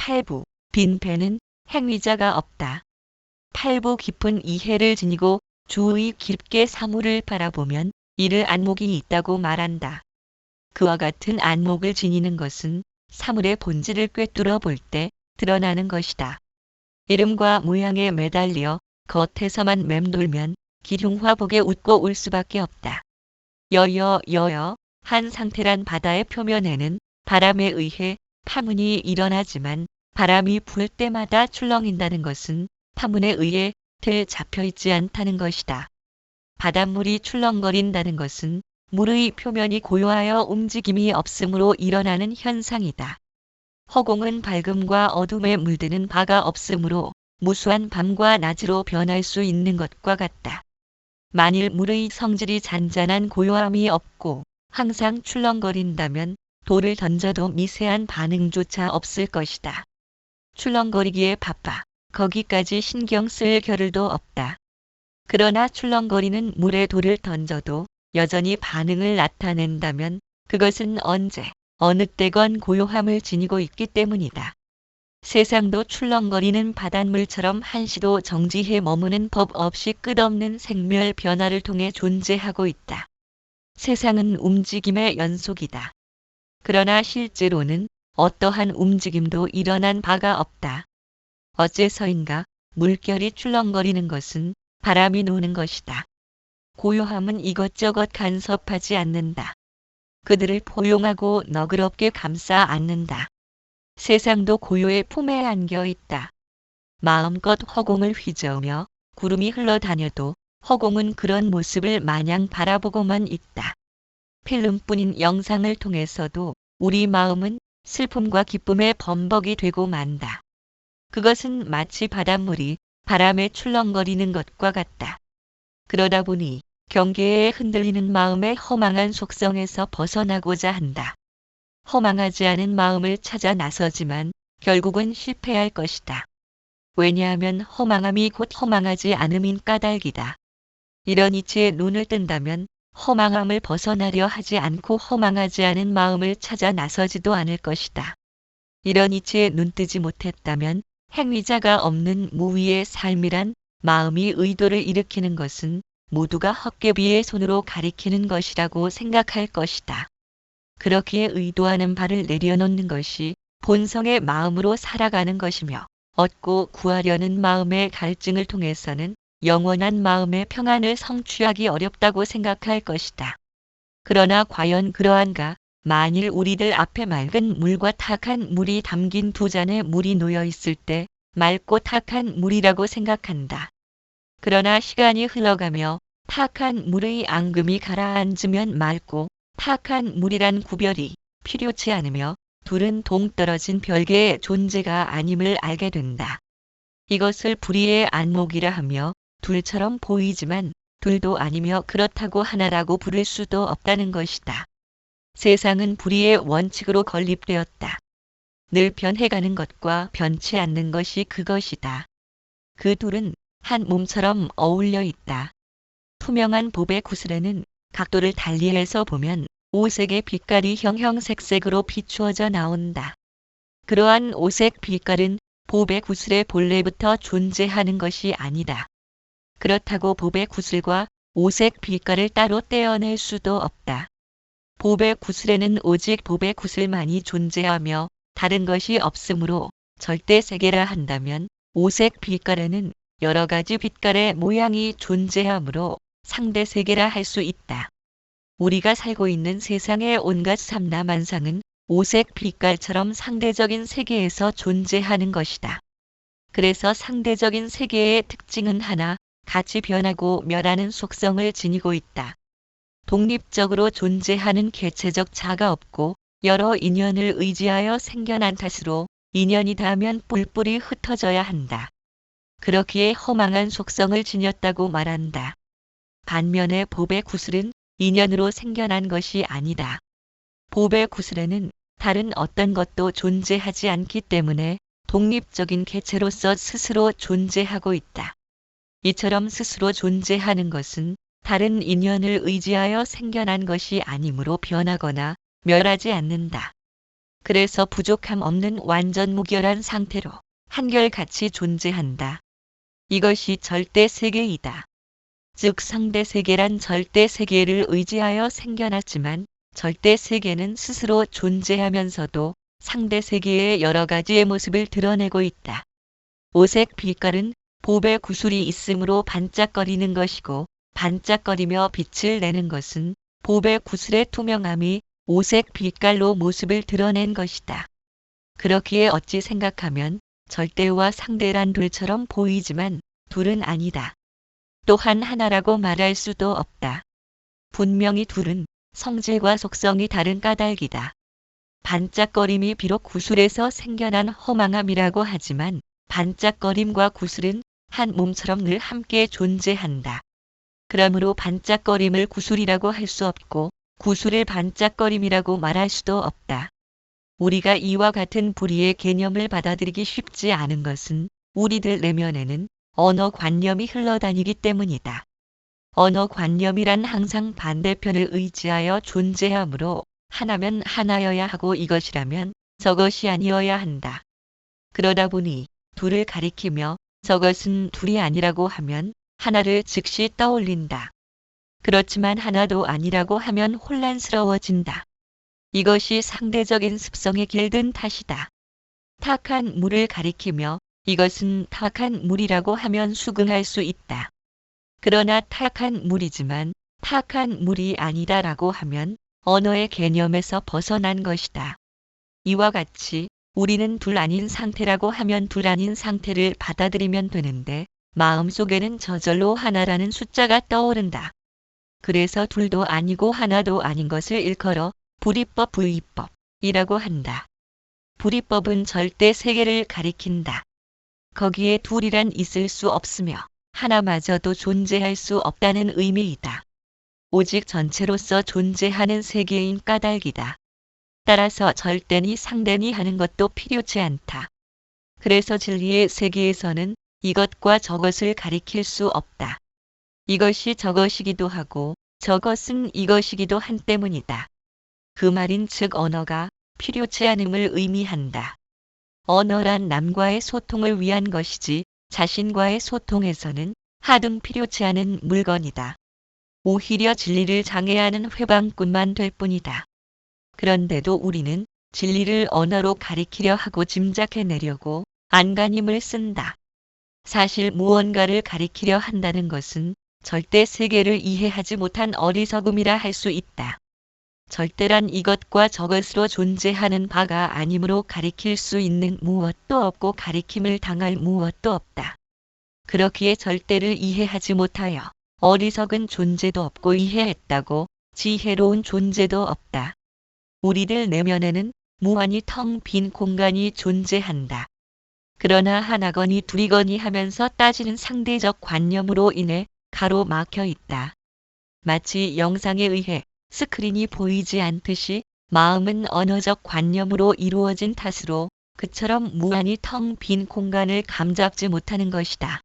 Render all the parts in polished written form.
팔부, 빈 배는 행위자가 없다. 팔부 깊은 이해를 지니고 주의 깊게 사물을 바라보면 이를 안목이 있다고 말한다. 그와 같은 안목을 지니는 것은 사물의 본질을 꿰뚫어 볼 때 드러나는 것이다. 이름과 모양에 매달려 겉에서만 맴돌면 기흉화복에 웃고 울 수밖에 없다. 여여한 상태란 바다의 표면에는 바람에 의해 파문이 일어나지만 바람이 불 때마다 출렁인다는 것은 파문에 의해 들 잡혀있지 않다는 것이다. 바닷물이 출렁거린다는 것은 물의 표면이 고요하여 움직임이 없으므로 일어나는 현상이다. 허공은 밝음과 어둠에 물드는 바가 없으므로 무수한 밤과 낮으로 변할 수 있는 것과 같다. 만일 물의 성질이 잔잔한 고요함이 없고 항상 출렁거린다면 돌을 던져도 미세한 반응조차 없을 것이다. 출렁거리기에 바빠 거기까지 신경 쓸 겨를도 없다. 그러나 출렁거리는 물에 돌을 던져도 여전히 반응을 나타낸다면 그것은 언제, 어느 때건 고요함을 지니고 있기 때문이다. 세상도 출렁거리는 바닷물처럼 한시도 정지해 머무는 법 없이 끝없는 생멸 변화를 통해 존재하고 있다. 세상은 움직임의 연속이다. 그러나 실제로는 어떠한 움직임도 일어난 바가 없다. 어째서인가 물결이 출렁거리는 것은 바람이 노는 것이다. 고요함은 이것저것 간섭하지 않는다. 그들을 포용하고 너그럽게 감싸 안는다. 세상도 고요의 품에 안겨 있다. 마음껏 허공을 휘저으며 구름이 흘러다녀도 허공은 그런 모습을 마냥 바라보고만 있다. 필름뿐인 영상을 통해서도 우리 마음은 슬픔과 기쁨의 범벅이 되고 만다. 그것은 마치 바닷물이 바람에 출렁거리는 것과 같다. 그러다 보니 경계에 흔들리는 마음의 허망한 속성에서 벗어나고자 한다. 허망하지 않은 마음을 찾아 나서지만 결국은 실패할 것이다. 왜냐하면 허망함이 곧 허망하지 않음인 까닭이다. 이런 이치에 눈을 뜬다면 허망함을 벗어나려 하지 않고 허망하지 않은 마음을 찾아 나서지도 않을 것이다. 이런 이치에 눈뜨지 못했다면 행위자가 없는 무위의 삶이란 마음이 의도를 일으키는 것은 모두가 헛개비의 손으로 가리키는 것이라고 생각할 것이다. 그렇기에 의도하는 바를 내려놓는 것이 본성의 마음으로 살아가는 것이며 얻고 구하려는 마음의 갈증을 통해서는 영원한 마음의 평안을 성취하기 어렵다고 생각할 것이다. 그러나 과연 그러한가? 만일 우리들 앞에 맑은 물과 탁한 물이 담긴 두 잔에 물이 놓여 있을 때 맑고 탁한 물이라고 생각한다. 그러나 시간이 흘러가며 탁한 물의 앙금이 가라앉으면 맑고 탁한 물이란 구별이 필요치 않으며 둘은 동떨어진 별개의 존재가 아님을 알게 된다. 이것을 불의의 안목이라 하며 둘처럼 보이지만 둘도 아니며 그렇다고 하나라고 부를 수도 없다는 것이다. 세상은 불의의 원칙으로 건립되었다. 늘 변해가는 것과 변치 않는 것이 그것이다. 그 둘은 한 몸처럼 어울려 있다. 투명한 봅의 구슬에는 각도를 달리해서 보면 오색의 빛깔이 형형색색으로 비추어져 나온다. 그러한 오색 빛깔은 봅의 구슬의 본래부터 존재하는 것이 아니다. 그렇다고 봅의 구슬과 오색 빛깔을 따로 떼어낼 수도 없다. 봅의 구슬에는 오직 봅의 구슬만이 존재하며 다른 것이 없으므로 절대 세계라 한다면 오색 빛깔에는 여러 가지 빛깔의 모양이 존재하므로 상대 세계라 할 수 있다. 우리가 살고 있는 세상의 온갖 삼라만상은 오색 빛깔처럼 상대적인 세계에서 존재하는 것이다. 그래서 상대적인 세계의 특징은 하나, 같이 변하고 멸하는 속성을 지니고 있다. 독립적으로 존재하는 개체적 자가 없고 여러 인연을 의지하여 생겨난 탓으로 인연이 닿으면 뿔뿔이 흩어져야 한다. 그렇기에 허망한 속성을 지녔다고 말한다. 반면에 봅의 구슬은 인연으로 생겨난 것이 아니다. 봅의 구슬에는 다른 어떤 것도 존재하지 않기 때문에 독립적인 개체로서 스스로 존재하고 있다. 이처럼 스스로 존재하는 것은 다른 인연을 의지하여 생겨난 것이 아니므로 변하거나 멸하지 않는다. 그래서 부족함 없는 완전 무결한 상태로 한결같이 존재한다. 이것이 절대 세계이다. 즉 상대 세계란 절대 세계를 의지하여 생겨났지만 절대 세계는 스스로 존재하면서도 상대 세계의 여러 가지의 모습을 드러내고 있다. 오색 빛깔은 봅의 구슬이 있으므로 반짝거리는 것이고 반짝거리며 빛을 내는 것은 봅의 구슬의 투명함이 오색 빛깔로 모습을 드러낸 것이다. 그렇기에 어찌 생각하면 절대와 상대란 둘처럼 보이지만 둘은 아니다. 또한 하나라고 말할 수도 없다. 분명히 둘은 성질과 속성이 다른 까닭이다. 반짝거림이 비록 구슬에서 생겨난 허망함이라고 하지만 반짝거림과 구슬은 한 몸처럼 늘 함께 존재한다. 그러므로 반짝거림을 구슬이라고 할 수 없고 구슬을 반짝거림이라고 말할 수도 없다. 우리가 이와 같은 불의의 개념을 받아들이기 쉽지 않은 것은 우리들 내면에는 언어관념이 흘러다니기 때문이다. 언어관념이란 항상 반대편을 의지하여 존재하므로 하나면 하나여야 하고 이것이라면 저것이 아니어야 한다. 그러다 보니 둘을 가리키며 저것은 둘이 아니라고 하면 하나를 즉시 떠올린다. 그렇지만 하나도 아니라고 하면 혼란스러워진다. 이것이 상대적인 습성에 길든 탓이다. 탁한 물을 가리키며 이것은 탁한 물이라고 하면 수긍할 수 있다. 그러나 탁한 물이지만 탁한 물이 아니다라고 하면 언어의 개념에서 벗어난 것이다. 이와 같이 우리는 둘 아닌 상태라고 하면 둘 아닌 상태를 받아들이면 되는데 마음속에는 저절로 하나라는 숫자가 떠오른다. 그래서 둘도 아니고 하나도 아닌 것을 일컬어 불이법 부의법이라고 한다. 불이법은 절대 세계를 가리킨다. 거기에 둘이란 있을 수 없으며 하나마저도 존재할 수 없다는 의미이다. 오직 전체로서 존재하는 세계인 까닭이다. 따라서 절대니 상대니 하는 것도 필요치 않다. 그래서 진리의 세계에서는 이것과 저것을 가리킬 수 없다. 이것이 저것이기도 하고 저것은 이것이기도 한 때문이다. 그 말인즉 언어가 필요치 않음을 의미한다. 언어란 남과의 소통을 위한 것이지 자신과의 소통에서는 하등 필요치 않은 물건이다. 오히려 진리를 장애하는 회방꾼만 될 뿐이다. 그런데도 우리는 진리를 언어로 가리키려 하고 짐작해내려고 안간힘을 쓴다. 사실 무언가를 가리키려 한다는 것은 절대 세계를 이해하지 못한 어리석음이라 할 수 있다. 절대란 이것과 저것으로 존재하는 바가 아니므로 가리킬 수 있는 무엇도 없고 가리킴을 당할 무엇도 없다. 그렇기에 절대를 이해하지 못하여 어리석은 존재도 없고 이해했다고 지혜로운 존재도 없다. 우리들 내면에는 무한히 텅 빈 공간이 존재한다. 그러나 하나거니 둘이거니 하면서 따지는 상대적 관념으로 인해 가로막혀 있다. 마치 영상에 의해 스크린이 보이지 않듯이 마음은 언어적 관념으로 이루어진 탓으로 그처럼 무한히 텅 빈 공간을 감잡지 못하는 것이다.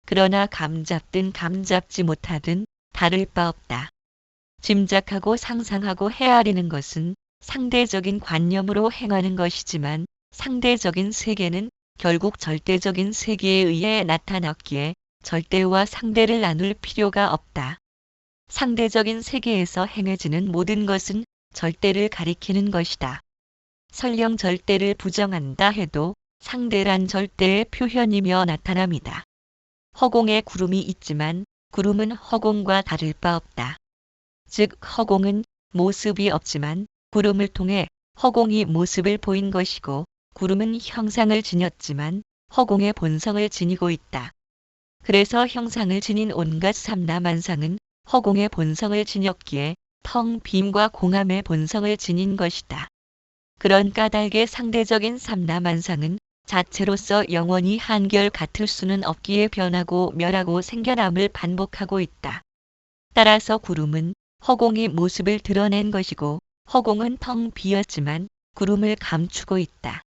그러나 감잡든 감잡지 못하든 다를 바 없다. 짐작하고 상상하고 헤아리는 것은 상대적인 관념으로 행하는 것이지만 상대적인 세계는 결국 절대적인 세계에 의해 나타났기에 절대와 상대를 나눌 필요가 없다. 상대적인 세계에서 행해지는 모든 것은 절대를 가리키는 것이다. 설령 절대를 부정한다 해도 상대란 절대의 표현이며 나타남이다. 허공에 구름이 있지만 구름은 허공과 다를 바 없다. 즉 허공은 모습이 없지만 구름을 통해 허공이 모습을 보인 것이고 구름은 형상을 지녔지만 허공의 본성을 지니고 있다. 그래서 형상을 지닌 온갖 삼라만상은 허공의 본성을 지녔기에 텅 빔과 공함의 본성을 지닌 것이다. 그런 까닭의 상대적인 삼라만상은 자체로서 영원히 한결 같을 수는 없기에 변하고 멸하고 생겨남을 반복하고 있다. 따라서 구름은 허공의 모습을 드러낸 것이고 허공은 텅 비었지만 구름을 감추고 있다.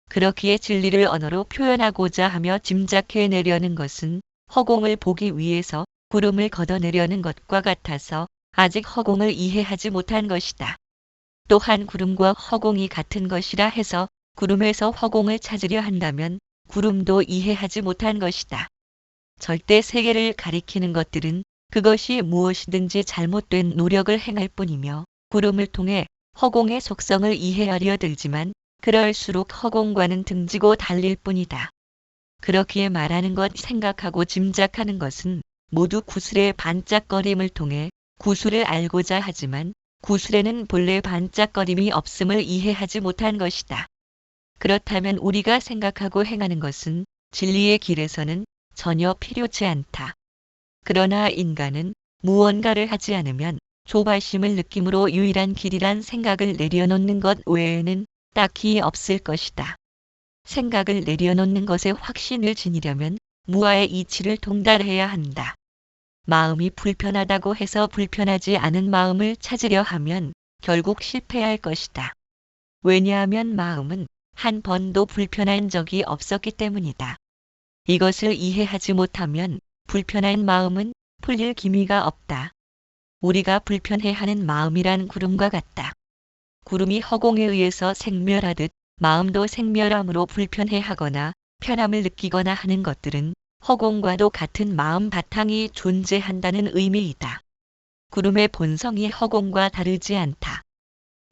그렇기에 진리를 언어로 표현하고자 하며 짐작해내려는 것은 허공을 보기 위해서 구름을 걷어내려는 것과 같아서 아직 허공을 이해하지 못한 것이다. 또한 구름과 허공이 같은 것이라 해서 구름에서 허공을 찾으려 한다면 구름도 이해하지 못한 것이다. 절대 세계를 가리키는 것들은 그것이 무엇이든지 잘못된 노력을 행할 뿐이며 구름을 통해 허공의 속성을 이해하려 들지만 그럴수록 허공과는 등지고 달릴 뿐이다. 그렇기에 말하는 것, 생각하고 짐작하는 것은 모두 구슬의 반짝거림을 통해 구슬을 알고자 하지만 구슬에는 본래 반짝거림이 없음을 이해하지 못한 것이다. 그렇다면 우리가 생각하고 행하는 것은 진리의 길에서는 전혀 필요치 않다. 그러나 인간은 무언가를 하지 않으면 조바심을 느낌으로 유일한 길이란 생각을 내려놓는 것 외에는 딱히 없을 것이다. 생각을 내려놓는 것에 확신을 지니려면 무아의 이치를 통달해야 한다. 마음이 불편하다고 해서 불편하지 않은 마음을 찾으려 하면 결국 실패할 것이다. 왜냐하면 마음은 한 번도 불편한 적이 없었기 때문이다. 이것을 이해하지 못하면 불편한 마음은 풀릴 기미가 없다. 우리가 불편해하는 마음이란 구름과 같다. 구름이 허공에 의해서 생멸하듯 마음도 생멸함으로 불편해하거나 편함을 느끼거나 하는 것들은 허공과도 같은 마음 바탕이 존재한다는 의미이다. 구름의 본성이 허공과 다르지 않다.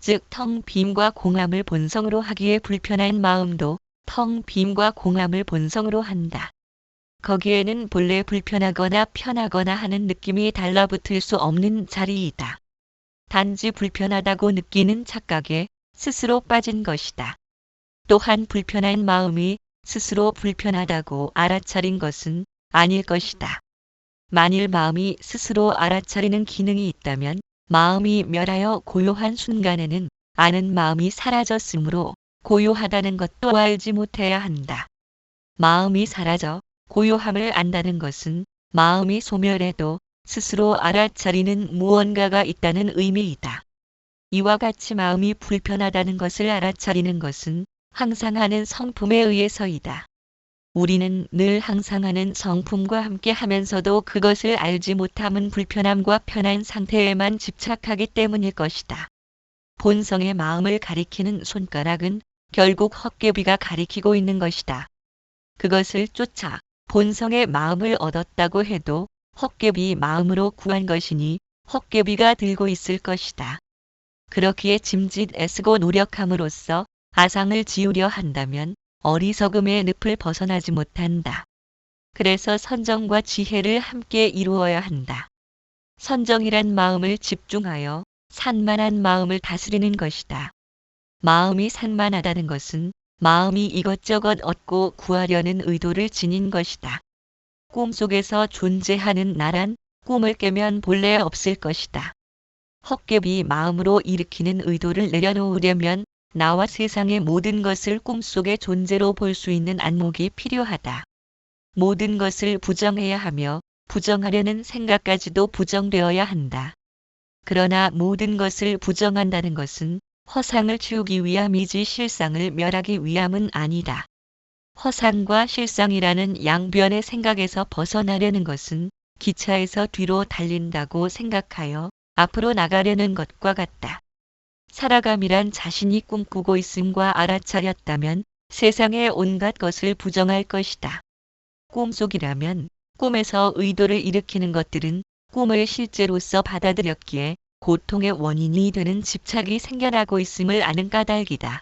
즉 텅 빔과 공함을 본성으로 하기에 불편한 마음도 텅 빔과 공함을 본성으로 한다. 거기에는 본래 불편하거나 편하거나 하는 느낌이 달라붙을 수 없는 자리이다. 단지 불편하다고 느끼는 착각에 스스로 빠진 것이다. 또한 불편한 마음이 스스로 불편하다고 알아차린 것은 아닐 것이다. 만일 마음이 스스로 알아차리는 기능이 있다면 마음이 멸하여 고요한 순간에는 아는 마음이 사라졌으므로 고요하다는 것도 알지 못해야 한다. 마음이 사라져 고요함을 안다는 것은 마음이 소멸해도 스스로 알아차리는 무언가가 있다는 의미이다. 이와 같이 마음이 불편하다는 것을 알아차리는 것은 항상 하는 성품에 의해서이다. 우리는 늘 항상 하는 성품과 함께 하면서도 그것을 알지 못함은 불편함과 편한 상태에만 집착하기 때문일 것이다. 본성의 마음을 가리키는 손가락은 결국 헛개비가 가리키고 있는 것이다. 그것을 쫓아 본성의 마음을 얻었다고 해도 헛개비 마음으로 구한 것이니 헛개비가 들고 있을 것이다. 그렇기에 짐짓 애쓰고 노력함으로써 아상을 지우려 한다면 어리석음의 늪을 벗어나지 못한다. 그래서 선정과 지혜를 함께 이루어야 한다. 선정이란 마음을 집중하여 산만한 마음을 다스리는 것이다. 마음이 산만하다는 것은 마음이 이것저것 얻고 구하려는 의도를 지닌 것이다. 꿈속에서 존재하는 나란 꿈을 깨면 본래 없을 것이다. 헛개비 마음으로 일으키는 의도를 내려놓으려면 나와 세상의 모든 것을 꿈속의 존재로 볼 수 있는 안목이 필요하다. 모든 것을 부정해야 하며 부정하려는 생각까지도 부정되어야 한다. 그러나 모든 것을 부정한다는 것은 허상을 치우기 위함이지 실상을 멸하기 위함은 아니다. 허상과 실상이라는 양변의 생각에서 벗어나려는 것은 기차에서 뒤로 달린다고 생각하여 앞으로 나가려는 것과 같다. 살아감이란 자신이 꿈꾸고 있음과 알아차렸다면 세상의 온갖 것을 부정할 것이다. 꿈속이라면 꿈에서 의도를 일으키는 것들은 꿈을 실제로서 받아들였기에 고통의 원인이 되는 집착이 생겨나고 있음을 아는 까닭이다.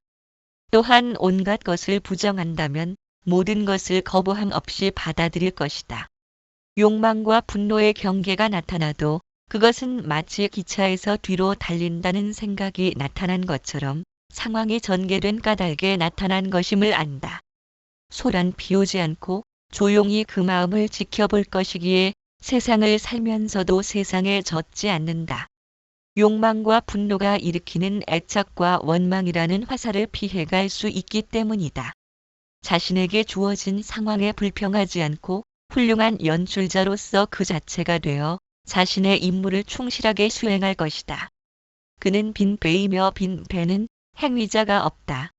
또한 온갖 것을 부정한다면 모든 것을 거부함 없이 받아들일 것이다. 욕망과 분노의 경계가 나타나도 그것은 마치 기차에서 뒤로 달린다는 생각이 나타난 것처럼 상황이 전개된 까닭에 나타난 것임을 안다. 소란 피우지 않고 조용히 그 마음을 지켜볼 것이기에 세상을 살면서도 세상에 젖지 않는다. 욕망과 분노가 일으키는 애착과 원망이라는 화살을 피해갈 수 있기 때문이다. 자신에게 주어진 상황에 불평하지 않고 훌륭한 연출자로서 그 자체가 되어 자신의 임무를 충실하게 수행할 것이다. 그는 빈 배이며 빈 배는 행위자가 없다.